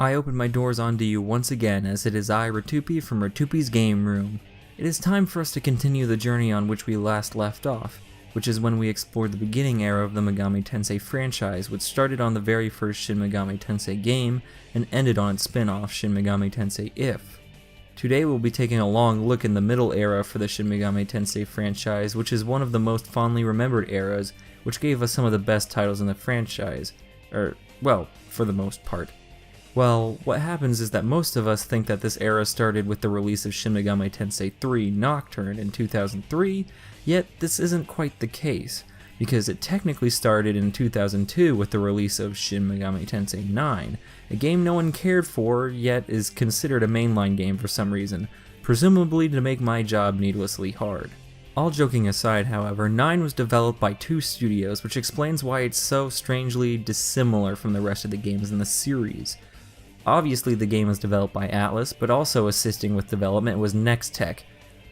I open my doors onto you once again, as it is I, Rtyuiope, from Rtyuiope's Game Room. It is time for us to continue the journey on which we last left off, which is when we explored the beginning era of the Megami Tensei franchise, which started on the very first Shin Megami Tensei game, and ended on its spin-off, Shin Megami Tensei If. Today we'll be taking a long look in the middle era for the Shin Megami Tensei franchise, which is one of the most fondly remembered eras, which gave us some of the best titles in the franchise. Well, for the most part. Well, what happens is that most of us think that this era started with the release of Shin Megami Tensei 3 Nocturne in 2003, yet this isn't quite the case, because it technically started in 2002 with the release of Shin Megami Tensei 9, a game no one cared for, yet is considered a mainline game for some reason, presumably to make my job needlessly hard. All joking aside, however, 9 was developed by two studios, which explains why it's so strangely dissimilar from the rest of the games in the series. Obviously the game was developed by Atlus, but also assisting with development was Nextech,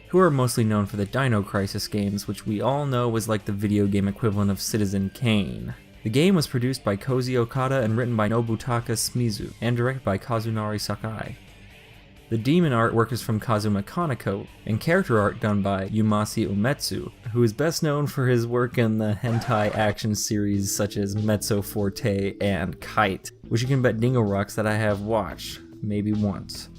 who are mostly known for the Dino Crisis games, which we all know was like the video game equivalent of Citizen Kane. The game was produced by Koji Okada and written by Nobutaka Shimizu, and directed by Kazunari Sakai. The demon artwork is from Kazuma Kaneko, and character art done by Yumasi Umetsu, who is best known for his work in the hentai action series such as Mezzo Forte and Kite, which you can bet Dingo Rocks that I have watched, maybe once.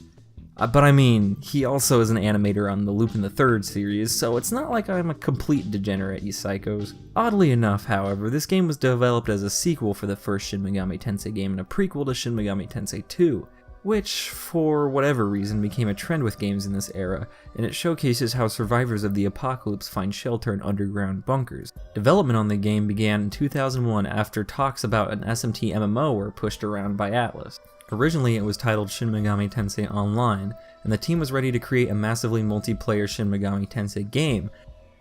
But I mean, he also is an animator on the Lupin the Third series, so it's not like I'm a complete degenerate, you psychos. Oddly enough, however, this game was developed as a sequel for the first Shin Megami Tensei game and a prequel to Shin Megami Tensei 2. Which, for whatever reason, became a trend with games in this era, and it showcases how survivors of the apocalypse find shelter in underground bunkers. Development on the game began in 2001 after talks about an SMT MMO were pushed around by Atlus. Originally it was titled Shin Megami Tensei Online, and the team was ready to create a massively multiplayer Shin Megami Tensei game.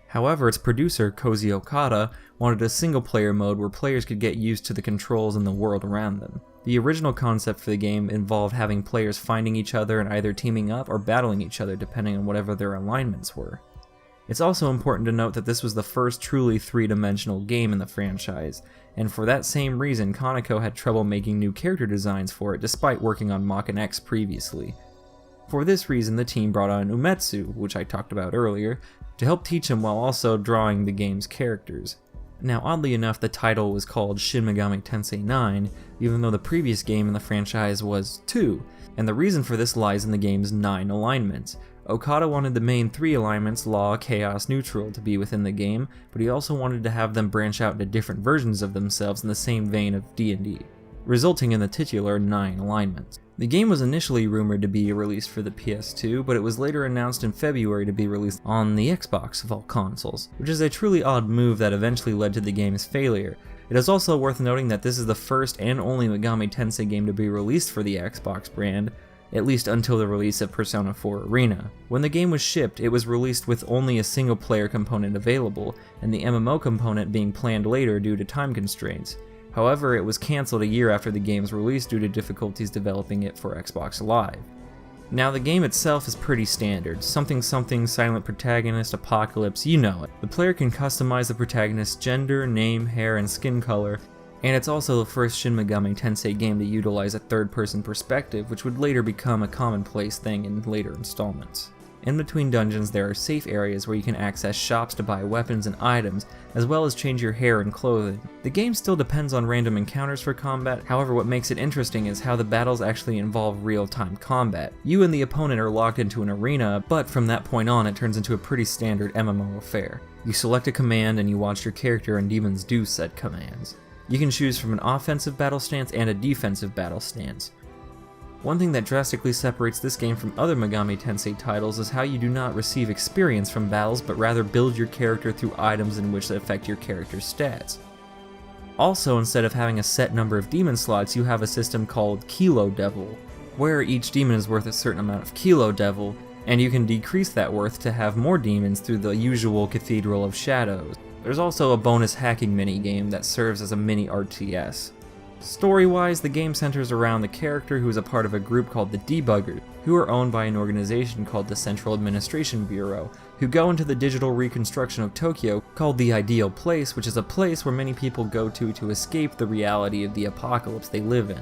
However, its producer, Koji Okada, wanted a single-player mode where players could get used to the controls and the world around them. The original concept for the game involved having players finding each other and either teaming up or battling each other depending on whatever their alignments were. It's also important to note that this was the first truly three-dimensional game in the franchise, and for that same reason Kaneko had trouble making new character designs for it despite working on Mach and X previously. For this reason the team brought on Umetsu, which I talked about earlier, to help teach him while also drawing the game's characters. Now oddly enough the title was called Shin Megami Tensei 9, even though the previous game in the franchise was 2, and the reason for this lies in the game's 9 alignments. Okada wanted the main 3 alignments, Law, Chaos, Neutral, to be within the game, but he also wanted to have them branch out into different versions of themselves in the same vein of D&D, resulting in the titular 9 alignments. The game was initially rumored to be released for the PS2, but it was later announced in February to be released on the Xbox of all consoles, which is a truly odd move that eventually led to the game's failure. It is also worth noting that this is the first and only Megami Tensei game to be released for the Xbox brand, at least until the release of Persona 4 Arena. When the game was shipped, it was released with only a single player component available, and the MMO component being planned later due to time constraints. However, it was cancelled a year after the game's release due to difficulties developing it for Xbox Live. Now the game itself is pretty standard, something silent protagonist, apocalypse, you know it. The player can customize the protagonist's gender, name, hair, and skin color, and it's also the first Shin Megami Tensei game to utilize a third-person perspective, which would later become a commonplace thing in later installments. In between dungeons there are safe areas where you can access shops to buy weapons and items, as well as change your hair and clothing. The game still depends on random encounters for combat, however what makes it interesting is how the battles actually involve real-time combat. You and the opponent are locked into an arena, but from that point on it turns into a pretty standard MMO affair. You select a command and you watch your character and demons do said commands. You can choose from an offensive battle stance and a defensive battle stance. One thing that drastically separates this game from other Megami Tensei titles is how you do not receive experience from battles, but rather build your character through items in which affect your character's stats. Also, instead of having a set number of demon slots, you have a system called Kilo Devil, where each demon is worth a certain amount of Kilo Devil, and you can decrease that worth to have more demons through the usual Cathedral of Shadows. There's also a bonus hacking minigame that serves as a mini RTS. Story-wise, the game centers around the character who is a part of a group called the Debuggers, who are owned by an organization called the Central Administration Bureau, who go into the digital reconstruction of Tokyo called the Ideal Place, which is a place where many people go to escape the reality of the apocalypse they live in.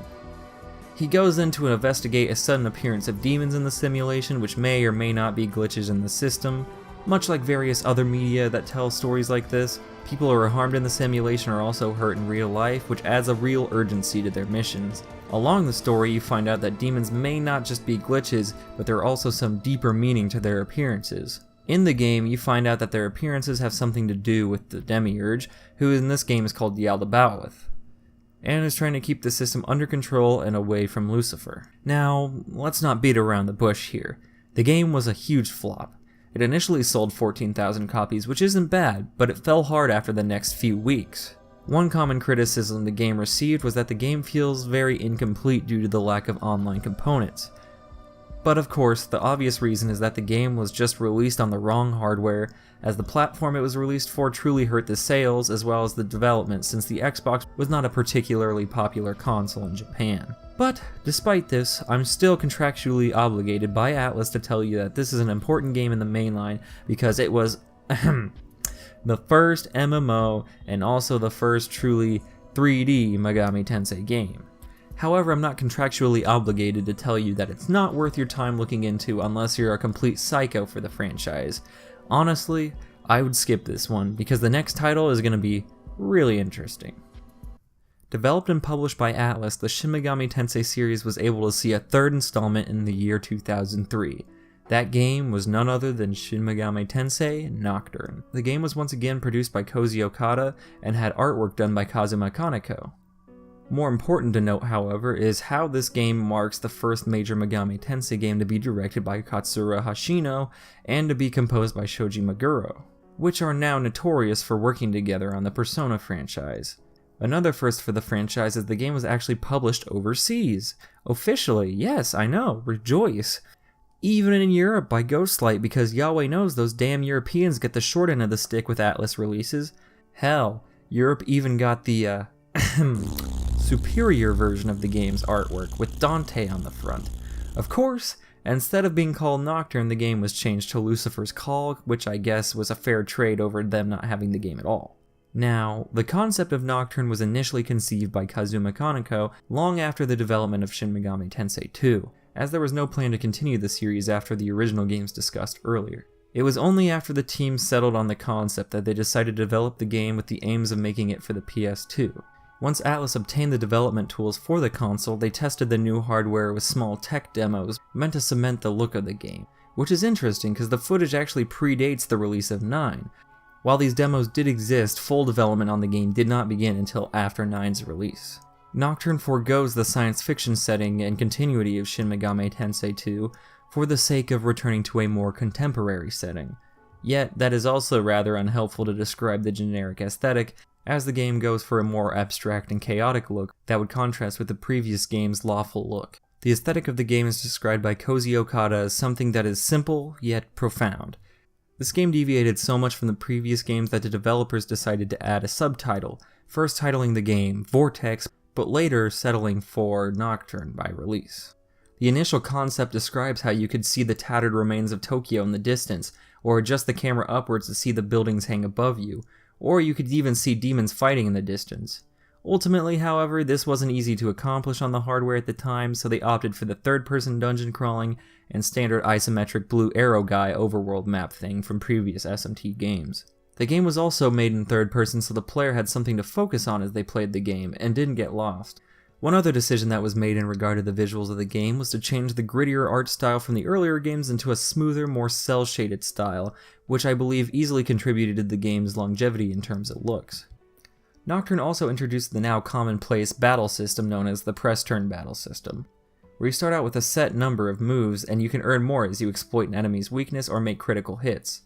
He goes in to investigate a sudden appearance of demons in the simulation, which may or may not be glitches in the system. Much like various other media that tell stories like this, people who are harmed in the simulation are also hurt in real life, which adds a real urgency to their missions. Along the story, you find out that demons may not just be glitches, but there are also some deeper meaning to their appearances. In the game, you find out that their appearances have something to do with the Demiurge, who in this game is called Yaldabaoth, and is trying to keep the system under control and away from Lucifer. Now, let's not beat around the bush here. The game was a huge flop. It initially sold 14,000 copies, which isn't bad, but it fell hard after the next few weeks. One common criticism the game received was that the game feels very incomplete due to the lack of online components. But of course, the obvious reason is that the game was just released on the wrong hardware, as the platform it was released for truly hurt the sales as well as the development, since the Xbox was not a particularly popular console in Japan. But despite this, I'm still contractually obligated by Atlus to tell you that this is an important game in the mainline because it was the first MMO and also the first truly 3D Megami Tensei game. However, I'm not contractually obligated to tell you that it's not worth your time looking into unless you're a complete psycho for the franchise. Honestly, I would skip this one because the next title is going to be really interesting. Developed and published by Atlus, the Shin Megami Tensei series was able to see a third installment in the year 2003. That game was none other than Shin Megami Tensei Nocturne. The game was once again produced by Koji Okada and had artwork done by Kazuma Kaneko. More important to note, however, is how this game marks the first major Megami Tensei game to be directed by Katsura Hashino and to be composed by Shoji Meguro, which are now notorious for working together on the Persona franchise. Another first for the franchise is the game was actually published overseas. Officially, yes, I know, rejoice. Even in Europe by Ghostlight, because Yahweh knows those damn Europeans get the short end of the stick with Atlus releases. Hell, Europe even got the, superior version of the game's artwork, with Dante on the front. Of course, instead of being called Nocturne, the game was changed to Lucifer's Call, which I guess was a fair trade over them not having the game at all. Now, the concept of Nocturne was initially conceived by Kazuma Kaneko long after the development of Shin Megami Tensei 2, as there was no plan to continue the series after the original games discussed earlier. It was only after the team settled on the concept that they decided to develop the game with the aims of making it for the PS2. Once Atlus obtained the development tools for the console, they tested the new hardware with small tech demos meant to cement the look of the game, which is interesting because the footage actually predates the release of 9. While these demos did exist, full development on the game did not begin until after 9's release. Nocturne forgoes the science fiction setting and continuity of Shin Megami Tensei 2 for the sake of returning to a more contemporary setting. Yet, that is also rather unhelpful to describe the generic aesthetic, as the game goes for a more abstract and chaotic look that would contrast with the previous game's lawful look. The aesthetic of the game is described by Koji Okada as something that is simple, yet profound. This game deviated so much from the previous games that the developers decided to add a subtitle, first titling the game Vortex, but later settling for Nocturne by release. The initial concept describes how you could see the tattered remains of Tokyo in the distance, or adjust the camera upwards to see the buildings hang above you, or you could even see demons fighting in the distance. Ultimately, however, this wasn't easy to accomplish on the hardware at the time, so they opted for the third-person dungeon crawling and standard isometric blue arrow guy overworld map thing from previous SMT games. The game was also made in third person so the player had something to focus on as they played the game and didn't get lost. One other decision that was made in regard to the visuals of the game was to change the grittier art style from the earlier games into a smoother, more cel-shaded style, which I believe easily contributed to the game's longevity in terms of looks. Nocturne also introduced the now commonplace battle system known as the press-turn battle system, where you start out with a set number of moves and you can earn more as you exploit an enemy's weakness or make critical hits.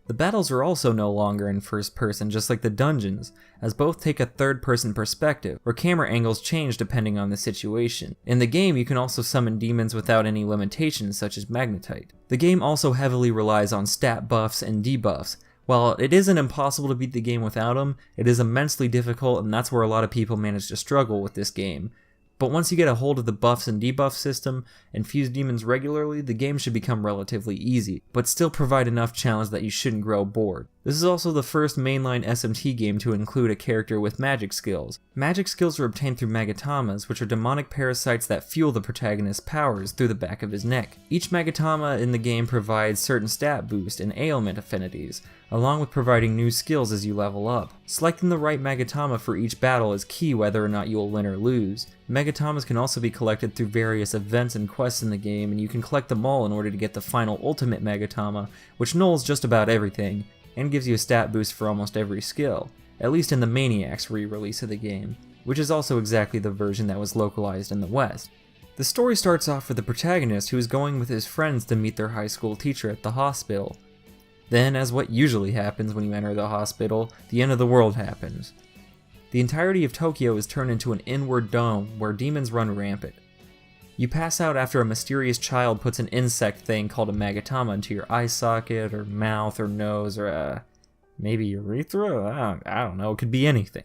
The battles are also no longer in first person, just like the dungeons, as both take a third-person perspective, where camera angles change depending on the situation. In the game, you can also summon demons without any limitations, such as magnetite. The game also heavily relies on stat buffs and debuffs. While it isn't impossible to beat the game without them, it is immensely difficult, and that's where a lot of people manage to struggle with this game. But once you get a hold of the buffs and debuff system and fuse demons regularly, the game should become relatively easy, but still provide enough challenge that you shouldn't grow bored. This is also the first mainline SMT game to include a character with magic skills. Magic skills are obtained through Magatamas, which are demonic parasites that fuel the protagonist's powers through the back of his neck. Each Magatama in the game provides certain stat boost and ailment affinities, along with providing new skills as you level up. Selecting the right Magatama for each battle is key whether or not you will win or lose. Megatamas can also be collected through various events and quests in the game, and you can collect them all in order to get the final ultimate Megatama, which nulls just about everything, and gives you a stat boost for almost every skill, at least in the Maniacs re-release of the game, which is also exactly the version that was localized in the West. The story starts off with the protagonist who is going with his friends to meet their high school teacher at the hospital. Then, as what usually happens when you enter the hospital, the end of the world happens. The entirety of Tokyo is turned into an inward dome where demons run rampant. You pass out after a mysterious child puts an insect thing called a Magatama into your eye socket, or mouth, or nose, or maybe urethra? I don't know, it could be anything.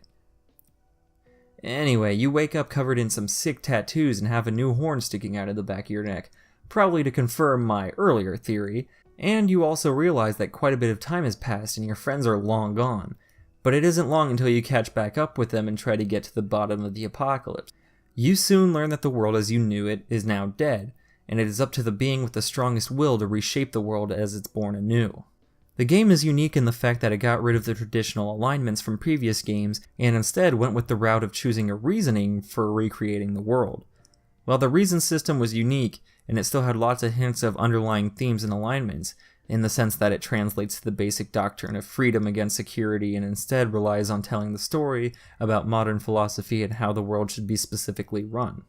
Anyway, you wake up covered in some sick tattoos and have a new horn sticking out of the back of your neck, probably to confirm my earlier theory, and you also realize that quite a bit of time has passed and your friends are long gone. But it isn't long until you catch back up with them and try to get to the bottom of the apocalypse. You soon learn that the world as you knew it is now dead, and it is up to the being with the strongest will to reshape the world as it's born anew. The game is unique in the fact that it got rid of the traditional alignments from previous games and instead went with the route of choosing a reasoning for recreating the world. While the reason system was unique, and it still had lots of hints of underlying themes and alignments, in the sense that it translates to the basic doctrine of freedom against security and instead relies on telling the story about modern philosophy and how the world should be specifically run.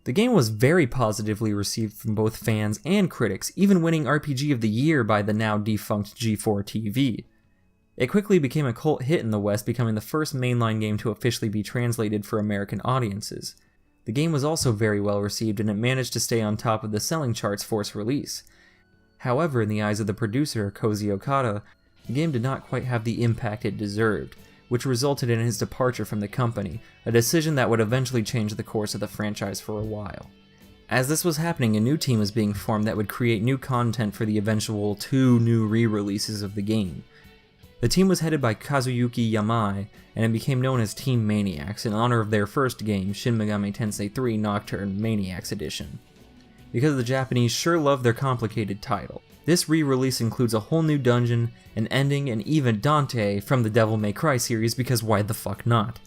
The game was very positively received from both fans and critics, even winning RPG of the Year by the now defunct G4 TV. It quickly became a cult hit in the West, becoming the first mainline game to officially be translated for American audiences. The game was also very well received and it managed to stay on top of the selling charts for its release. However, in the eyes of the producer, Koji Okada, the game did not quite have the impact it deserved, which resulted in his departure from the company, a decision that would eventually change the course of the franchise for a while. As this was happening, a new team was being formed that would create new content for the eventual 2 new re-releases of the game. The team was headed by Kazuyuki Yamai, and it became known as Team Maniacs in honor of their first game, Shin Megami Tensei 3 Nocturne Maniacs Edition, because the Japanese sure love their complicated title. This re-release includes a whole new dungeon, an ending, and even Dante from the Devil May Cry series, because why the fuck not?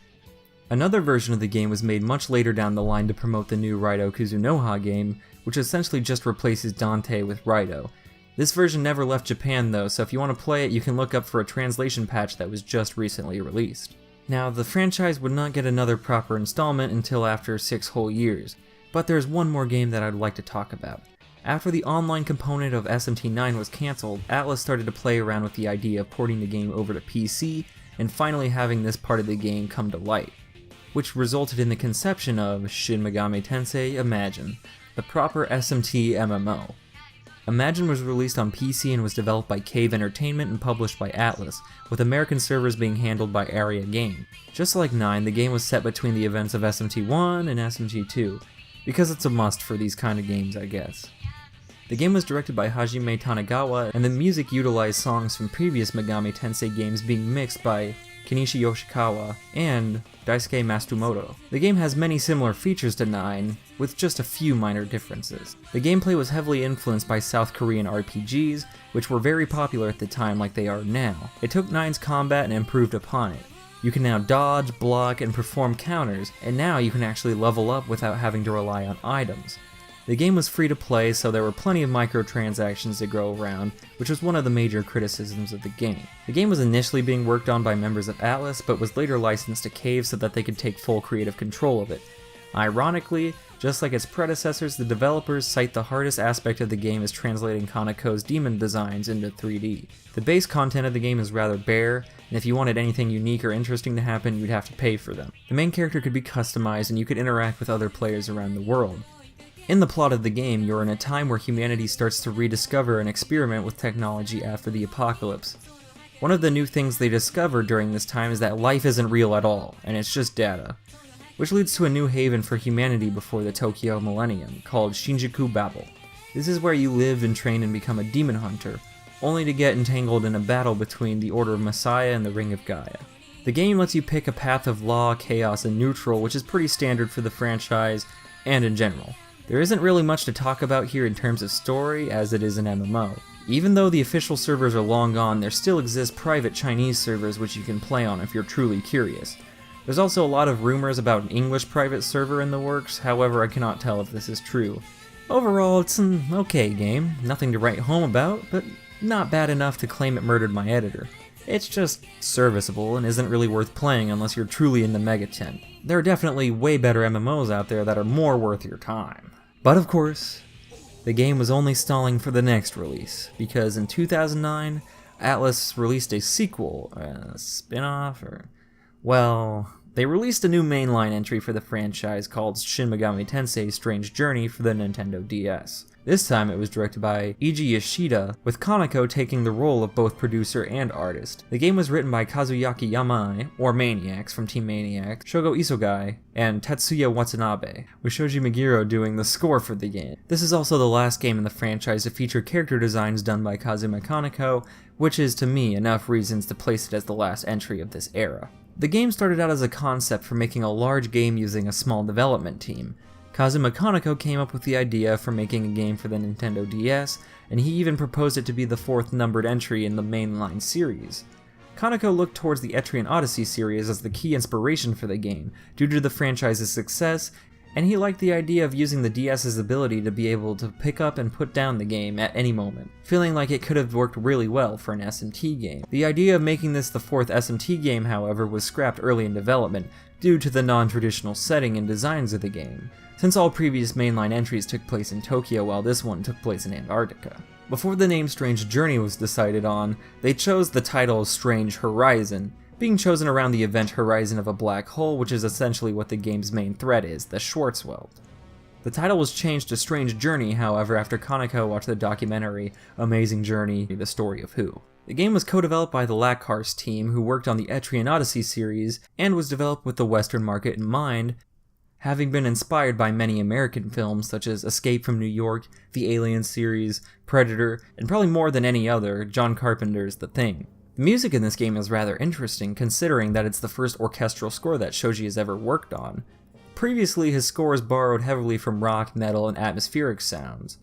Another version of the game was made much later down the line to promote the new Raito Kuzunoha game, which essentially just replaces Dante with Raito. This version never left Japan though, so if you want to play it, you can look up for a translation patch that was just recently released. Now, the franchise would not get another proper installment until after 6 whole years, but there's one more game that I'd like to talk about. After the online component of SMT9 was cancelled, Atlus started to play around with the idea of porting the game over to PC and finally having this part of the game come to light, which resulted in the conception of Shin Megami Tensei Imagine, the proper SMT MMO. Imagine was released on PC and was developed by Cave Entertainment and published by Atlus, with American servers being handled by Area Game. Just like 9, the game was set between the events of SMT1 and SMT2, because it's a must for these kind of games, I guess. The game was directed by Hajime Tanagawa, and the music utilized songs from previous Megami Tensei games being mixed by Kenichi Yoshikawa and Daisuke Matsumoto. The game has many similar features to 9, with just a few minor differences. The gameplay was heavily influenced by South Korean RPGs, which were very popular at the time like they are now. It took 9's combat and improved upon it. You can now dodge, block, and perform counters, and now you can actually level up without having to rely on items. The game was free to play, so there were plenty of microtransactions to go around, which was one of the major criticisms of the game. The game was initially being worked on by members of Atlus, but was later licensed to Cave so that they could take full creative control of it. Ironically, just like its predecessors, the developers cite the hardest aspect of the game as translating Kaneko's demon designs into 3D. The base content of the game is rather bare, and if you wanted anything unique or interesting to happen, you'd have to pay for them. The main character could be customized, and you could interact with other players around the world. In the plot of the game, you're in a time where humanity starts to rediscover and experiment with technology after the apocalypse. One of the new things they discover during this time is that life isn't real at all, and it's just data, which leads to a new haven for humanity before the Tokyo Millennium, called Shinjuku Babel. This is where you live and train and become a demon hunter, only to get entangled in a battle between the Order of Messiah and the Ring of Gaia. The game lets you pick a path of law, chaos, and neutral, which is pretty standard for the franchise and in general. There isn't really much to talk about here in terms of story, as it is an MMO. Even though the official servers are long gone, there still exist private Chinese servers which you can play on if you're truly curious. There's also a lot of rumors about an English private server in the works, however I cannot tell if this is true. Overall, it's an okay game, nothing to write home about, but not bad enough to claim it murdered my editor. It's just serviceable and isn't really worth playing unless you're truly into Megaten. There are definitely way better MMOs out there that are more worth your time. But of course, the game was only stalling for the next release, because in 2009, Atlus released a sequel, a spin-off, well, they released a new mainline entry for the franchise called Shin Megami Tensei Strange Journey for the Nintendo DS. This time it was directed by Eiji Yoshida, with Kaneko taking the role of both producer and artist. The game was written by Kazuyaki Yamai, or Maniacs from Team Maniac, Shogo Isogai, and Tetsuya Watanabe, with Shoji Meguro doing the score for the game. This is also the last game in the franchise to feature character designs done by Kazuma Kaneko, which is to me enough reasons to place it as the last entry of this era. The game started out as a concept for making a large game using a small development team. Kazuma Kaneko came up with the idea for making a game for the Nintendo DS, and he even proposed it to be the 4th numbered entry in the mainline series. Kaneko looked towards the Etrian Odyssey series as the key inspiration for the game, due to the franchise's success, and he liked the idea of using the DS's ability to be able to pick up and put down the game at any moment, feeling like it could have worked really well for an SMT game. The idea of making this the 4th SMT game, however, was scrapped early in development, due to the non-traditional setting and designs of the game, since all previous mainline entries took place in Tokyo while this one took place in Antarctica. Before the name Strange Journey was decided on, they chose the title Strange Horizon, being chosen around the event horizon of a black hole, which is essentially what the game's main threat is, the Schwarzwald. The title was changed to Strange Journey, however, after Kaneko watched the documentary Amazing Journey, The Story of Who. The game was co-developed by the Lackhars team, who worked on the Etrian Odyssey series, and was developed with the Western market in mind, having been inspired by many American films such as Escape from New York, the Alien series, Predator, and probably more than any other, John Carpenter's The Thing. The music in this game is rather interesting, considering that it's the first orchestral score that Shoji has ever worked on. Previously, his scores borrowed heavily from rock, metal, and atmospheric sounds.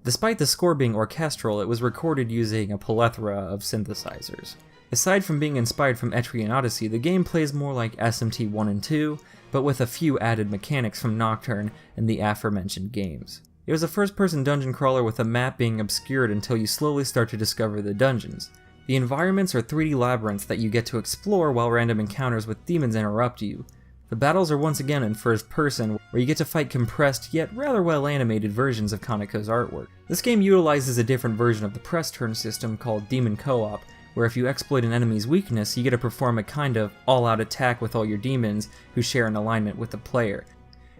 Despite the score being orchestral, it was recorded using a plethora of synthesizers. Aside from being inspired from Etrian Odyssey, the game plays more like SMT 1 and 2, but with a few added mechanics from Nocturne and the aforementioned games. It was a first-person dungeon crawler with a map being obscured until you slowly start to discover the dungeons. The environments are 3D labyrinths that you get to explore while random encounters with demons interrupt you. The battles are once again in first person, where you get to fight compressed yet rather well animated versions of Kaneko's artwork. This game utilizes a different version of the press turn system called Demon Co-op, where if you exploit an enemy's weakness, you get to perform a kind of all-out attack with all your demons who share an alignment with the player,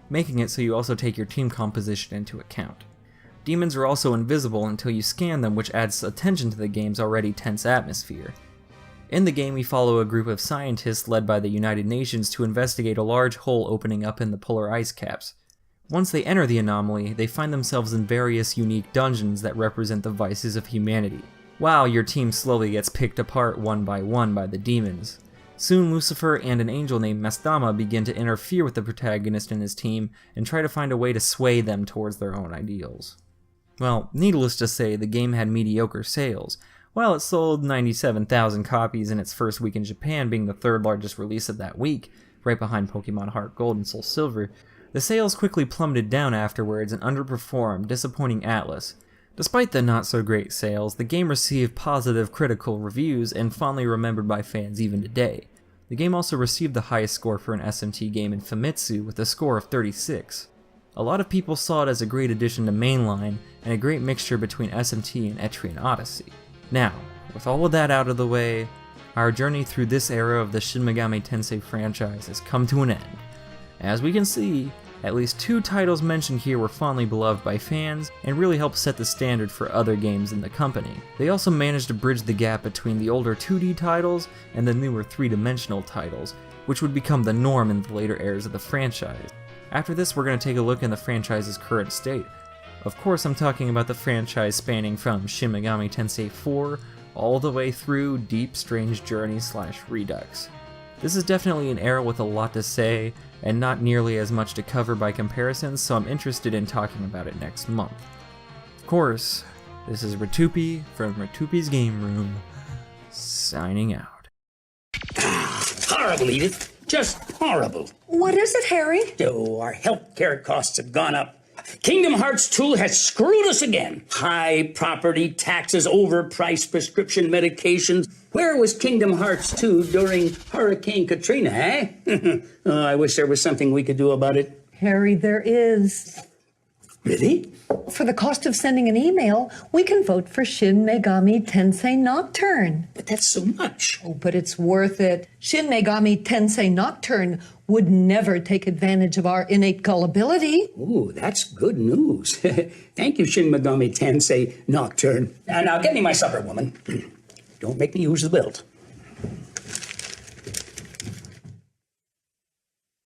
making it so you also take your team composition into account. Demons are also invisible until you scan them, which adds attention to the game's already tense atmosphere. In the game, we follow a group of scientists led by the United Nations to investigate a large hole opening up in the polar ice caps. Once they enter the anomaly, they find themselves in various unique dungeons that represent the vices of humanity, while your team slowly gets picked apart one by the demons. Soon Lucifer and an angel named Mastama begin to interfere with the protagonist and his team and try to find a way to sway them towards their own ideals. Well, needless to say, the game had mediocre sales. While it sold 97,000 copies in its first week in Japan, being the 3rd largest release of that week, right behind Pokemon Heart Gold and Soul Silver, the sales quickly plummeted down afterwards and underperformed, disappointing Atlus. Despite the not-so-great sales, the game received positive critical reviews and fondly remembered by fans even today. The game also received the highest score for an SMT game in Famitsu with a score of 36. A lot of people saw it as a great addition to mainline, and a great mixture between SMT and Etrian Odyssey. Now, with all of that out of the way, our journey through this era of the Shin Megami Tensei franchise has come to an end. As we can see, at least 2 titles mentioned here were fondly beloved by fans, and really helped set the standard for other games in the company. They also managed to bridge the gap between the older 2D titles and the newer 3-dimensional titles, which would become the norm in the later eras of the franchise. After this, we're going to take a look at the franchise's current state. Of course, I'm talking about the franchise spanning from Shin Megami Tensei 4 all the way through Deep Strange Journey / Redux. This is definitely an era with a lot to say, and not nearly as much to cover by comparison, so I'm interested in talking about it next month. Of course, this is Rtyuiope from Rtyuiope's Game Room, signing out. Horrible, Edith. Just horrible. What is it, Harry? Oh, our healthcare costs have gone up. Kingdom Hearts 2 has screwed us again. High property taxes, overpriced prescription medications. Where was Kingdom Hearts 2 during Hurricane Katrina, eh? Oh, I wish there was something we could do about it. Harry, there is. Really? For the cost of sending an email, we can vote for Shin Megami Tensei Nocturne. But that's so much. Oh, but it's worth it. Shin Megami Tensei Nocturne would never take advantage of our innate gullibility. Ooh, that's good news. Thank you, Shin Megami Tensei Nocturne. Now, get me my supper, woman. Don't make me use the belt.